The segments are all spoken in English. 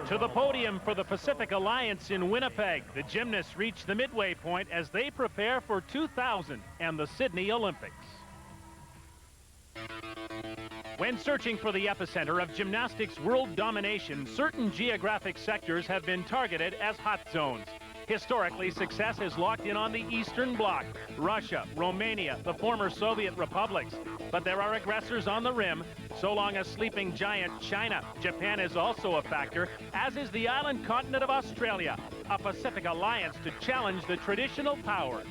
To the podium for the Pacific Alliance in Winnipeg, the gymnasts reach the midway point as they prepare for 2000 and the Sydney Olympics. When searching for the epicenter of gymnastics world domination, certain geographic sectors have been targeted as hot zones. Historically, success is locked in on the Eastern Bloc, Russia, Romania, the former Soviet republics. But there are aggressors on the rim, so long as sleeping giant China. Japan is also a factor, as is the island continent of Australia, a Pacific alliance to challenge the traditional powers.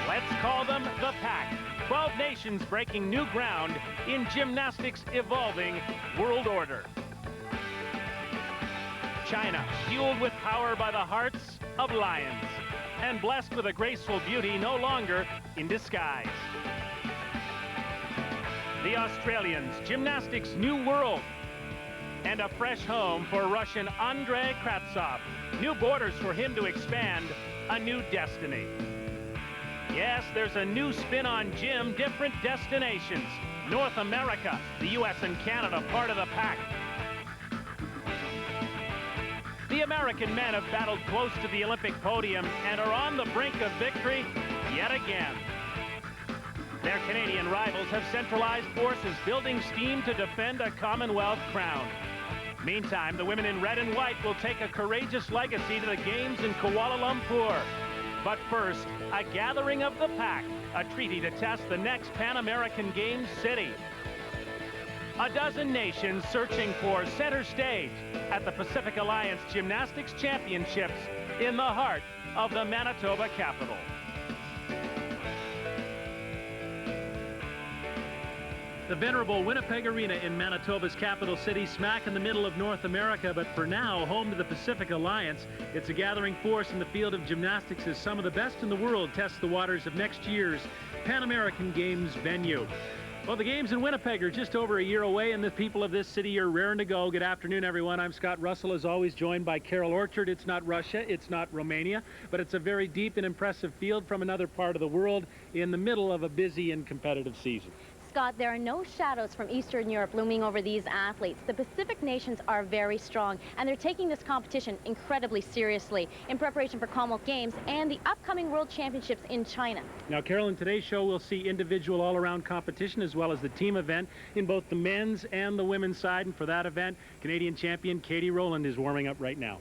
Let's call them the Pack. 12 nations breaking new ground in gymnastics' evolving world order. China, fueled with power by the hearts of lions, and blessed with a graceful beauty no longer in disguise. The Australians, gymnastics' new world, and a fresh home for Russian Andrei Kratsov. New borders for him to expand, a new destiny. Yes, there's a new spin on gym, different destinations. North America, the US and Canada, part of the Pack. The American men have battled close to the Olympic podium and are on the brink of victory yet again. Their Canadian rivals have centralized forces, building steam to defend a Commonwealth crown. Meantime, the women in red and white will take a courageous legacy to the Games in Kuala Lumpur. But first, a gathering of the Pack, a treaty to test the next Pan American Games city. A dozen nations searching for center stage at the Pacific Alliance Gymnastics Championships in the heart of the Manitoba capital. The venerable Winnipeg Arena in Manitoba's capital city, smack in the middle of North America, but for now, home to the Pacific Alliance. It's a gathering force in the field of gymnastics as some of the best in the world test the waters of next year's Pan American Games venue. Well, the Games in Winnipeg are just over a year away, and the people of this city are raring to go. Good afternoon, everyone. I'm Scott Russell, as always, joined by Carol Orchard. It's not Russia, it's not Romania, but it's a very deep and impressive field from another part of the world in the middle of a busy and competitive season. Scott, there are no shadows from Eastern Europe looming over these athletes. The Pacific nations are very strong, and they're taking this competition incredibly seriously in preparation for Commonwealth Games and the upcoming World Championships in China. Now, Carol, in today's show, we'll see individual all-around competition as well as the team event in both the men's and the women's side. And for that event, Canadian champion Katie Rowland is warming up right now.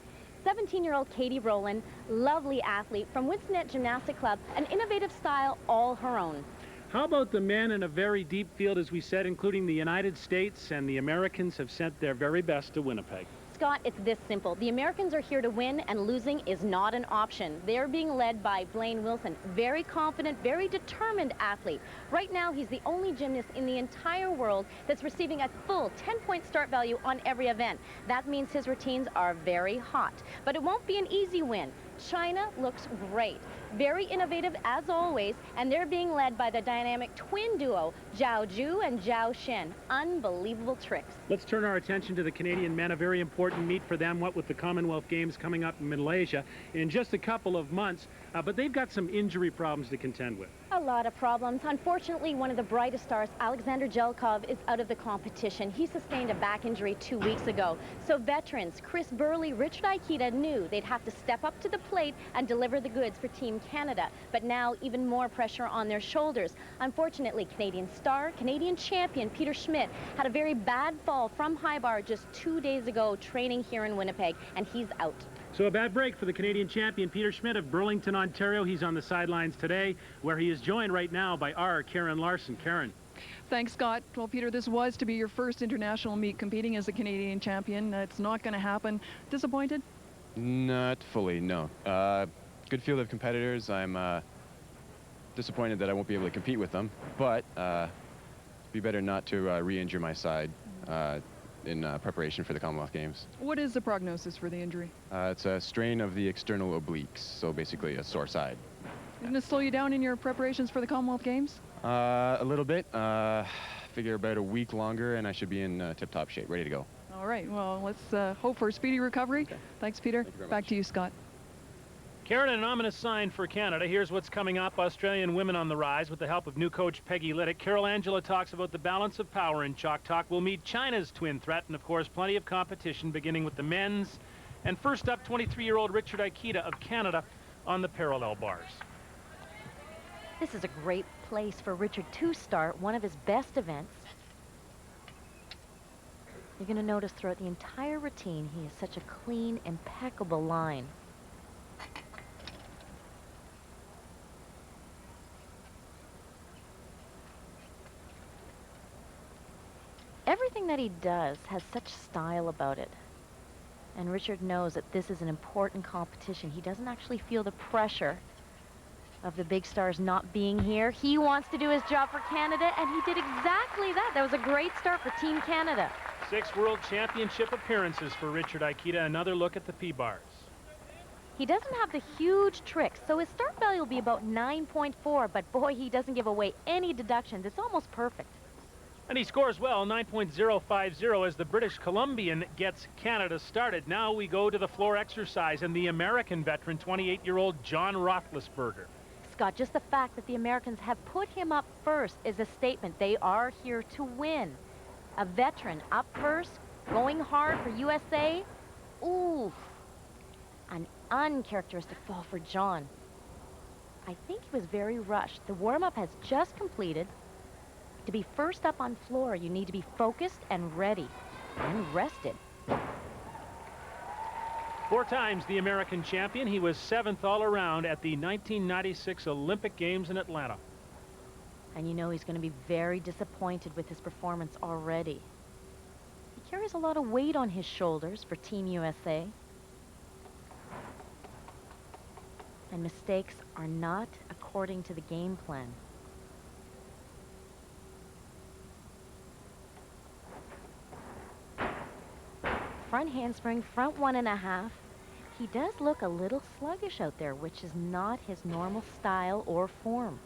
17-year-old Katie Rowland, lovely athlete from Winston Gymnastic Club, an innovative style all her own. How about the men in a very deep field, as we said, including the United States, and the Americans have sent their very best to Winnipeg? Scott, it's this simple. The Americans are here to win, and losing is not an option. They're being led by Blaine Wilson, very confident, very determined athlete. Right now, he's the only gymnast in the entire world that's receiving a full 10-point start value on every event. That means his routines are very hot. But it won't be an easy win. China looks great. Very innovative as always, and they're being led by the dynamic twin duo, Zhao Ju and Zhao Shen. Unbelievable tricks. Let's turn our attention to the Canadian men, a very important meet for them, what with the Commonwealth Games coming up in Malaysia in just a couple of months, but they've got some injury problems to contend with. A lot of problems. Unfortunately, one of the brightest stars, Alexander Jelkov, is out of the competition. He sustained a back injury 2 weeks ago. So veterans Chris Burley, Richard Aikita knew they'd have to step up to the plate and deliver the goods for Team Canada. But now even more pressure on their shoulders. Unfortunately, Canadian star, Canadian champion Peter Schmidt had a very bad fall from high bar just 2 days ago training here in Winnipeg, and he's out. So a bad break for the Canadian champion Peter Schmidt of Burlington, Ontario. He's on the sidelines today, where he is joined right now by our Karen Larson. Karen. Thanks, Scott. Well, Peter, this was to be your first international meet competing as a Canadian champion. It's not going to happen. Disappointed? Not fully, no. Good field of competitors. I'm disappointed that I won't be able to compete with them, but it'd be better not to re-injure my side in preparation for the Commonwealth Games. What is the prognosis for the injury? It's a strain of the external obliques, so basically a sore side. Didn't it slow you down in your preparations for the Commonwealth Games? A little bit. Figure about a week longer, and I should be in tip-top shape, ready to go. All right. Well, let's hope for a speedy recovery. Okay. Thanks, Peter. Thank you very Back much. to you, Scott. Karen, an ominous sign for Canada. Here's what's coming up. Australian women on the rise with the help of new coach Peggy Liddick. Carol Angela talks about the balance of power in Chalk Talk. We'll meet China's twin threat, and of course, plenty of competition beginning with the men's. And first up, 23-year-old Richard Aikita of Canada on the parallel bars. This is a great place for Richard to start one of his best events. You're going to notice throughout the entire routine, he has such a clean, impeccable line. Everything that he does has such style about it. And Richard knows that this is an important competition. He doesn't actually feel the pressure of the big stars not being here. He wants to do his job for Canada, and he did exactly that. That was a great start for Team Canada. 6 World Championship appearances for Richard Aikita. Another look at the P-bars. He doesn't have the huge tricks, so his start value will be about 9.4, but boy, he doesn't give away any deductions. It's almost perfect. And he scores well, 9.050, as the British Columbian gets Canada started. Now we go to the floor exercise, and the American veteran, 28-year-old John Roethlisberger. Scott, just the fact that the Americans have put him up first is a statement. They are here to win. A veteran up first, going hard for USA. Ooh, an uncharacteristic fall for John. I think he was very rushed. The warm-up has just completed. To be first up on floor, you need to be focused and ready and rested. 4 times the American champion. He was 7th all around at the 1996 Olympic Games in Atlanta. And you know he's going to be very disappointed with his performance already. He carries a lot of weight on his shoulders for Team USA. And mistakes are not according to the game plan. Front handspring, front 1.5. He does look a little sluggish out there, which is not his normal style or form.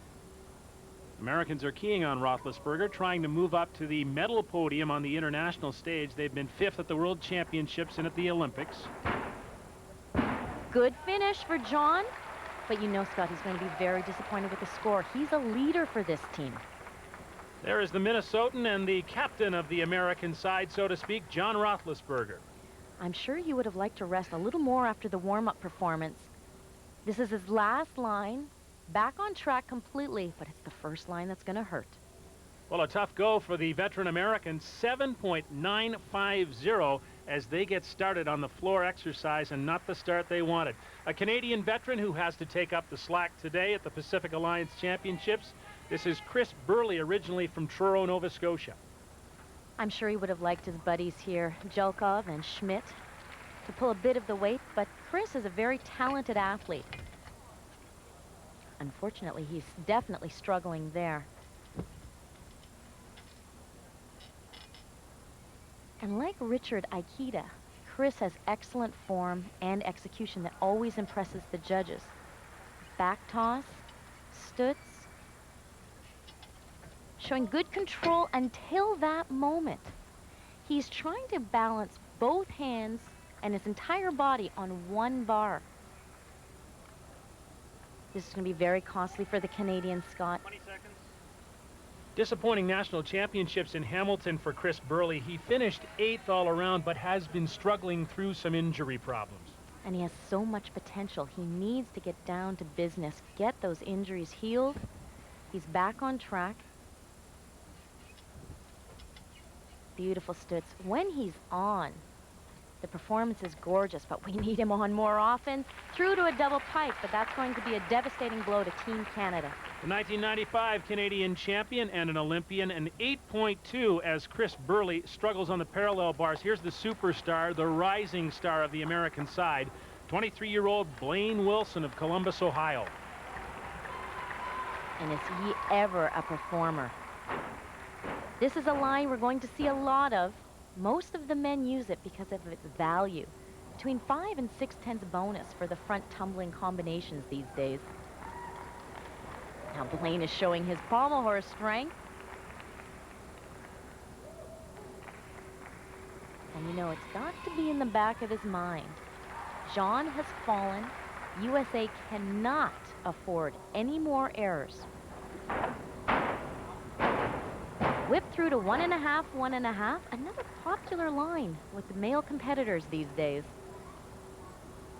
Americans are keying on Roethlisberger, trying to move up to the medal podium on the international stage. They've been 5th at the World Championships and at the Olympics. Good finish for John, but you know, Scott, he's going to be very disappointed with the score. He's a leader for this team. There is the Minnesotan and the captain of the American side, so to speak, John Roethlisberger. I'm sure he would have liked to rest a little more after the warm-up performance. This is his last line, back on track completely, but it's the first line that's going to hurt. Well, a tough go for the veteran Americans, 7.950 as they get started on the floor exercise, and not the start they wanted. A Canadian veteran who has to take up the slack today at the Pacific Alliance Championships. This is Chris Burley, originally from Truro, Nova Scotia. I'm sure he would have liked his buddies here, Jelkov and Schmidt, to pull a bit of the weight, but Chris is a very talented athlete. Unfortunately, he's definitely struggling there. And like Richard Aikita, Chris has excellent form and execution that always impresses the judges. Back toss, stutz, showing good control until that moment. He's trying to balance both hands and his entire body on one bar. This is going to be very costly for the Canadian, Scott. 20 seconds. Disappointing national championships in Hamilton for Chris Burley. He finished 8th all around, but has been struggling through some injury problems. And he has so much potential. He needs to get down to business, get those injuries healed. He's back on track. Beautiful stutz. When he's on, the performance is gorgeous, but we need him on more often. Through to a double pipe, but that's going to be a devastating blow to Team Canada. The 1995 Canadian champion and an Olympian, an 8.2 as Chris Burley struggles on the parallel bars. Here's the superstar, the rising star of the American side, 23-year-old Blaine Wilson of Columbus, Ohio. And is he ever a performer? This is a line we're going to see a lot of. Most of the men use it because of its value. Between 5 and 6/10 bonus for the front tumbling combinations these days. Now Blaine is showing his pommel horse strength. And you know, it's got to be in the back of his mind. John has fallen. USA cannot afford any more errors. Whip through to 1.5, 1.5. Another popular line with the male competitors these days.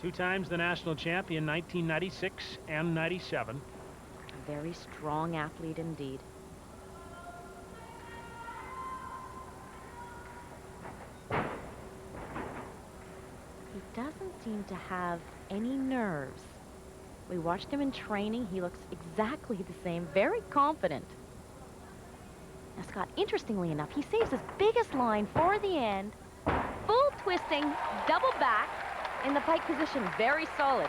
2 times the national champion, 1996 and 97. A very strong athlete indeed. He doesn't seem to have any nerves. We watched him in training. He looks exactly the same, very confident. Now, Scott, interestingly enough, he saves his biggest line for the end. Full twisting, double back in the pike position. Very solid.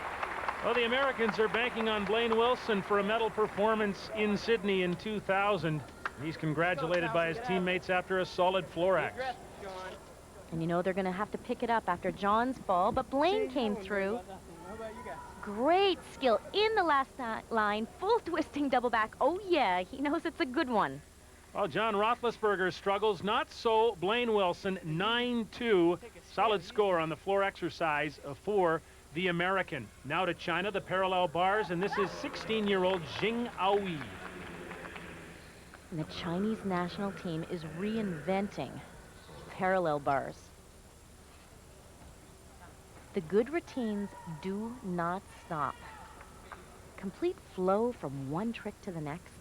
Well, the Americans are banking on Blaine Wilson for a medal performance in Sydney in 2000. He's congratulated by his teammates after a solid floor axe. And you know they're going to have to pick it up after John's fall, but Blaine came through. Great skill in the last line. Full twisting double back. Oh, yeah, he knows it's a good one. Well, John Roethlisberger struggles. Not so Blaine Wilson. 9-2. Solid score on the floor exercise for the American. Now to China, the parallel bars, and this is 16-year-old Jing Aoi. And the Chinese national team is reinventing parallel bars. The good routines do not stop. Complete flow from one trick to the next.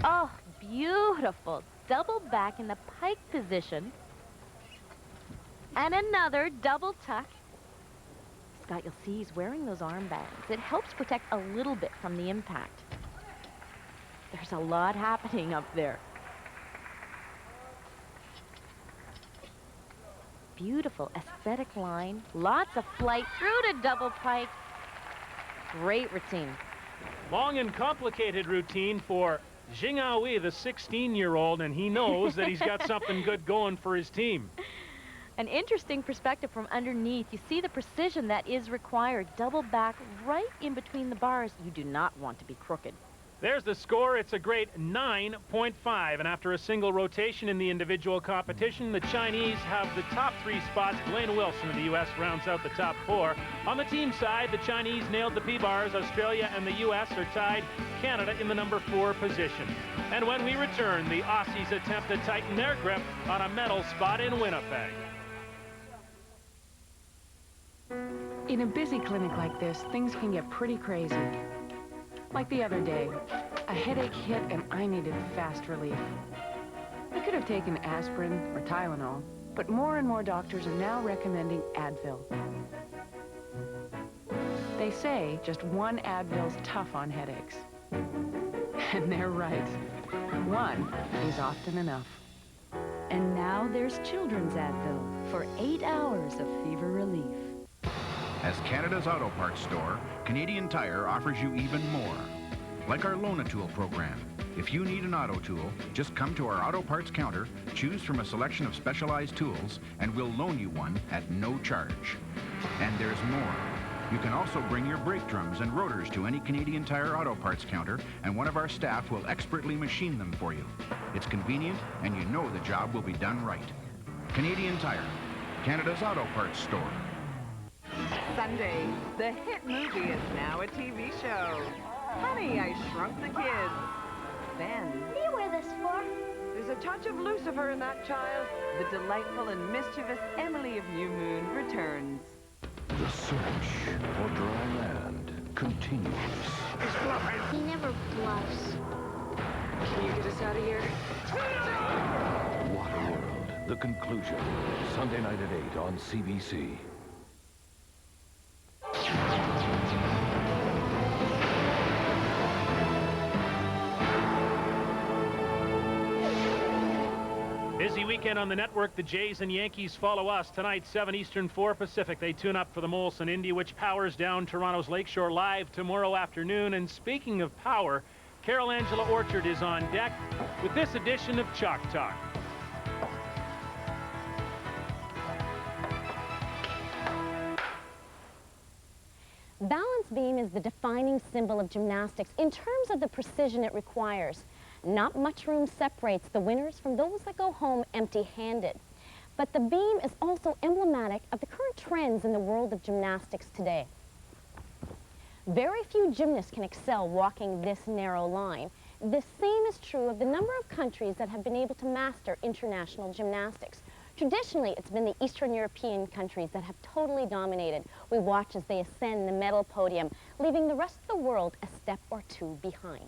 Oh, beautiful. Double back in the pike position. And another double tuck. Scott, you'll see he's wearing those armbands. It helps protect a little bit from the impact. There's a lot happening up there. Beautiful aesthetic line. Lots of flight through to double pike. Great routine. Long and complicated routine for Jing Aoi, the 16-year-old, and he knows that he's got something good going for his team. An interesting perspective from underneath. You see the precision that is required. Double back right in between the bars. You do not want to be crooked. There's the score. It's a great 9.5. And after a single rotation in the individual competition, the Chinese have the top 3 spots. Blaine Wilson of the U.S. rounds out the top 4. On the team side, the Chinese nailed the P-bars. Australia and the U.S. are tied. Canada in the number 4 position. And when we return, the Aussies attempt to tighten their grip on a medal spot in Winnipeg. In a busy clinic like this, things can get pretty crazy. Like the other day, a headache hit and I needed fast relief. I could have taken aspirin or Tylenol, but more and more doctors are now recommending Advil. They say just one Advil's tough on headaches. And they're right. One is often enough. And now there's Children's Advil for 8 hours of fever relief. As Canada's auto parts store, Canadian Tire offers you even more. Like our Loan-A-Tool program. If you need an auto tool, just come to our auto parts counter, choose from a selection of specialized tools, and we'll loan you one at no charge. And there's more. You can also bring your brake drums and rotors to any Canadian Tire auto parts counter, and one of our staff will expertly machine them for you. It's convenient, and you know the job will be done right. Canadian Tire, Canada's auto parts store. Sunday, the hit movie is now a TV show. Honey, I Shrunk the Kids. Then, What do you wear this for? there's a touch of Lucifer in that child. The delightful and mischievous Emily of New Moon returns. The search for dry land continues. He never bluffs. Can you get us out of here? Waterworld, the conclusion. Sunday night at 8 on CBC. Busy weekend on the network. The Jays and Yankees follow us tonight, 7 Eastern, 4 Pacific. They tune up for the Molson Indy, which powers down Toronto's Lakeshore live tomorrow afternoon. And speaking of power, Carol Angela Orchard is on deck with this edition of Chalk Talk. Balance beam is the defining symbol of gymnastics in terms of the precision it requires. Not much room separates the winners from those that go home empty-handed. But the beam is also emblematic of the current trends in the world of gymnastics today. Very few gymnasts can excel walking this narrow line. The same is true of the number of countries that have been able to master international gymnastics. Traditionally, it's been the Eastern European countries that have totally dominated. We watch as they ascend the medal podium, leaving the rest of the world a step or two behind.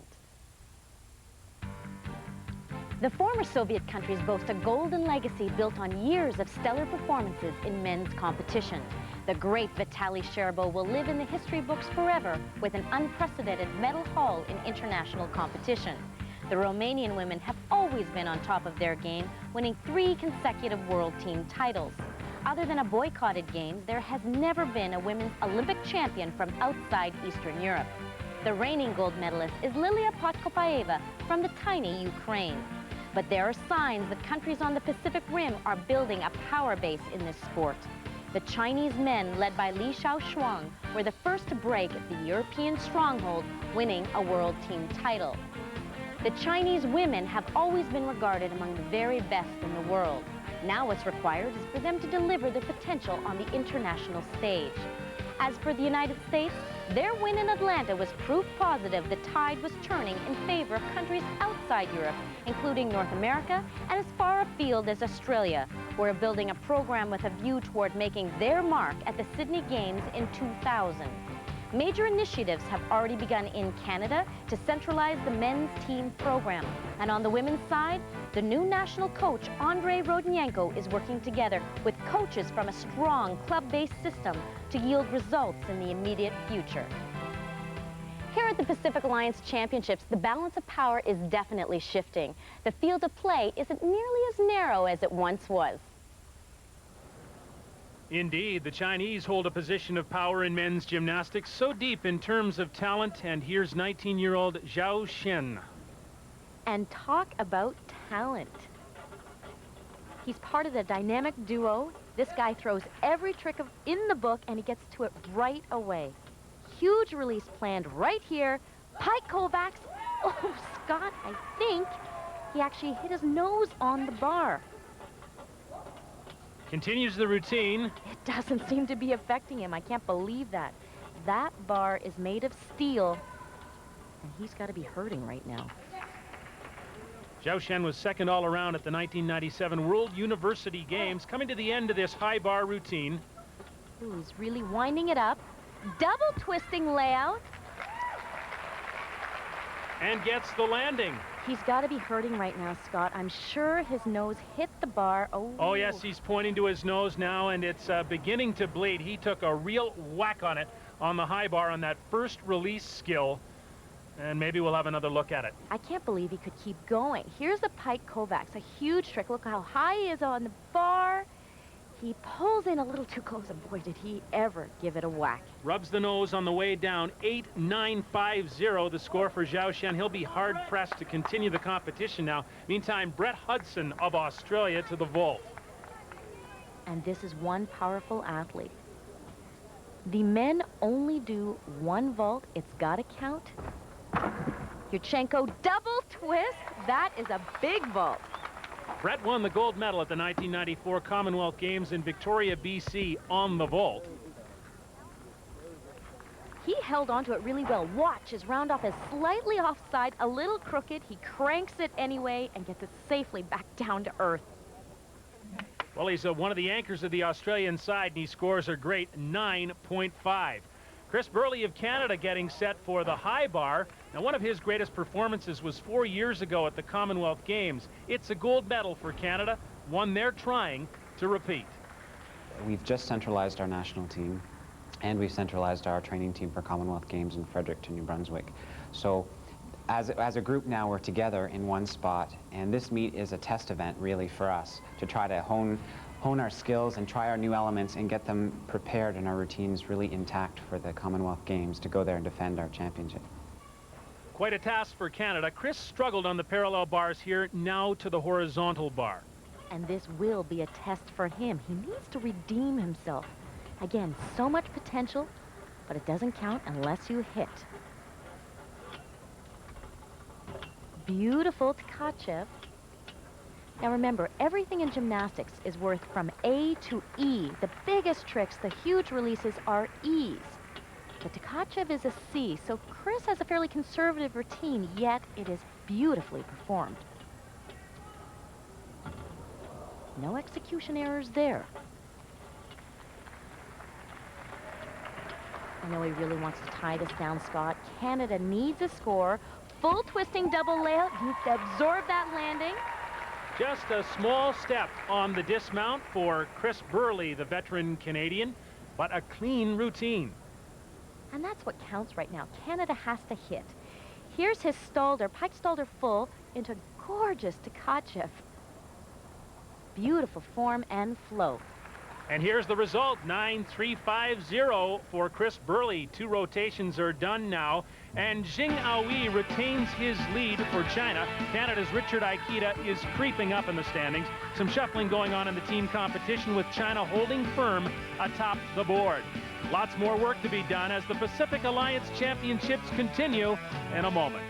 The former Soviet countries boast a golden legacy built on years of stellar performances in men's competition. The great Vitaly Scherbo will live in the history books forever with an unprecedented medal haul in international competition. The Romanian women have always been on top of their game, winning 3 consecutive world team titles. Other than a boycotted games, there has never been a women's Olympic champion from outside Eastern Europe. The reigning gold medalist is Lilia Podkopaeva from the tiny Ukraine. But there are signs that countries on the Pacific Rim are building a power base in this sport. The Chinese men, led by Li Shaoshuang, were the first to break the European stronghold, winning a world team title. The Chinese women have always been regarded among the very best in the world. Now what's required is for them to deliver their potential on the international stage. As for the United States, their win in Atlanta was proof positive the tide was turning in favor of countries outside Europe, including North America and as far afield as Australia, who are building a program with a view toward making their mark at the Sydney Games in 2000. Major initiatives have already begun in Canada to centralize the men's team program. And on the women's side, the new national coach, Andrei Rodionenko, is working together with coaches from a strong club-based system to yield results in the immediate future. Here at the Pacific Alliance Championships, the balance of power is definitely shifting. The field of play isn't nearly as narrow as it once was. Indeed, the Chinese hold a position of power in men's gymnastics so deep in terms of talent, and here's 19-year-old Zhao Shen. And talk about talent. He's part of the dynamic duo. This guy throws every trick in the book, and he gets to it right away. Huge release planned right here. Pike Kovacs. Oh, Scott, I think he actually hit his nose on the bar. Continues the routine. It doesn't seem to be affecting him. I can't believe that. That bar is made of steel, and he's got to be hurting right now. Zhao Shen was second all around at the 1997 World University Games, coming to the end of this high bar routine. Ooh, he's really winding it up. Double twisting layout. And gets the landing. He's got to be hurting right now, Scott. I'm sure his nose hit the bar. Oh, yes, he's pointing to his nose now, and it's beginning to bleed. He took a real whack on it on the high bar on that first release skill, and maybe we'll have another look at it. I can't believe he could keep going. Here's the Pike Kovacs, a huge trick. Look how high he is on the bar. He pulls in a little too close, and boy, did he ever give it a whack. Rubs the nose on the way down. 8-9-5-0, the score for Zhao Shen. He'll be hard-pressed to continue the competition now. Meantime, Brett Hudson of Australia to the vault. And this is one powerful athlete. The men only do one vault. It's got to count. Yurchenko double twist. That is a big vault. Brett won the gold medal at the 1994 Commonwealth Games in Victoria, BC on the vault. He held onto it really well. Watch, his round off is slightly offside, a little crooked. He cranks it anyway and gets it safely back down to earth. Well, he's one of the anchors of the Australian side, and he scores a great 9.5. Chris Burley of Canada getting set for the high bar. Now, one of his greatest performances was 4 years ago at the Commonwealth Games. It's a gold medal for Canada, one they're trying to repeat. We've just centralized our national team, and we've centralized our training team for Commonwealth Games in Fredericton, New Brunswick. So as a group now, we're together in one spot, and this meet is a test event really for us to try to hone our skills and try our new elements and get them prepared and our routines really intact for the Commonwealth Games to go there and defend our championship. Quite a task for Canada. Chris struggled on the parallel bars here, now to the horizontal bar. And this will be a test for him. He needs to redeem himself. Again, so much potential, but it doesn't count unless you hit. Beautiful Tkachev. Now remember, everything in gymnastics is worth from A to E. The biggest tricks, the huge releases, are E's. But Tkachev is a C, so Chris has a fairly conservative routine, yet it is beautifully performed. No execution errors there. I know he really wants to tie this down, Scott. Canada needs a score. Full twisting double layup. You absorb that landing. Just a small step on the dismount for Chris Burley, the veteran Canadian, but a clean routine. And that's what counts right now. Canada has to hit. Here's his Stalder, Pike Stalder full into gorgeous Tkachev. Beautiful form and flow. And here's the result, 9-3-5-0 for Chris Burley. 2 rotations are done now, and Jing Aoi retains his lead for China. Canada's Richard Aikita is creeping up in the standings. Some shuffling going on in the team competition, with China holding firm atop the board. Lots more work to be done as the Pacific Alliance Championships continue in a moment.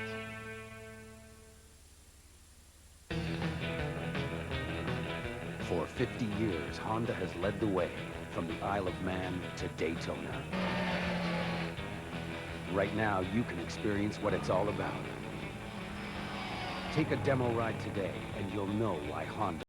For 50 years, Honda has led the way from the Isle of Man to Daytona. Right now, you can experience what it's all about. Take a demo ride today, and you'll know why Honda